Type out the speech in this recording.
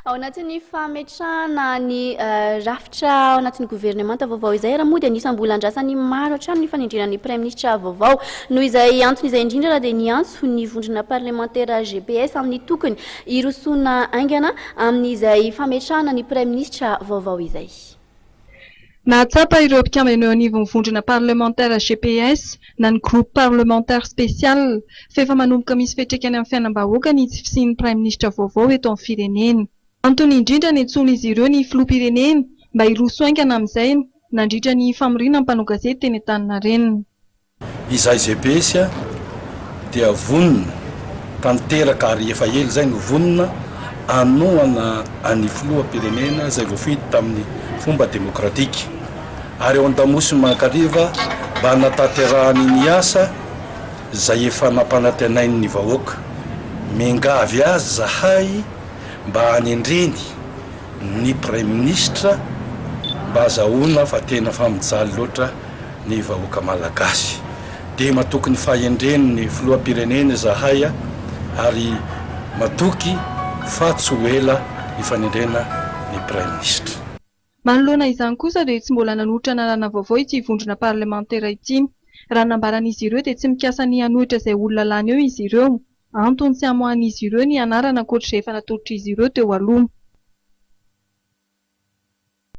Ao anatin'ny fametrahana ny rafitra ao anatin'ny gouvernemanta vaovao izay raha moa dia anisany mbola andrasan'ny maro hatramin'ny fanendrena ny praiminisitra vaovao noho izay antony izay indrindra raha dia niantso ny vondrona parlemantera GPS amin'ny tokony hirosoana haingana amin'izay fametrahana ny praiminisitra vaovao izay. Nahatsapa ireo mpikambana eo anivon'ny vondrona parlemantera GPS na ny groupe parlementaire spécial fefa manomboka misy fiantraikany amin'ny fiainam-bahoaka ny tsy fisian'ny praiminisitra vaovao eto amin'ny firenena. Antony indrindra ny antsoina izy ireo ny filoham-pirenena mba hirosoana amin'izay nandritra ny famorina ny mpanao gazety teny Antaninarenina. Izay GPS dia vonona tanteraka ary efa ela zay no vonona anoana any filoham-pirenena izay voafity tamin'ny fomba demokratika ary eo an-damosiny mankariva mba natanterahany ny asa izay efa nampanantenainy ny vahoaka mengavy azy zahay mba hanendreny ny praiminisitra mba azahoana fa tena famijaly loatra ny vahoaka malagasy dia matoky ny fahendreny ny filoham-pirenena zahay ary matoky fa tsy ho ela ny fanendrena ny praiminisitra. Manoloana izany kosa dia tsy mbola nanohitra analana vaovao ity vondrona parlemantera ity. Raha nambaran'izy ireo dia tsy mikasa ny hanohitra izay olona lany eo izy ireo. Antony tsy hamohan'izy ireo ny anarana ankoatr'izay efa natolotra izy ireo teo aloha.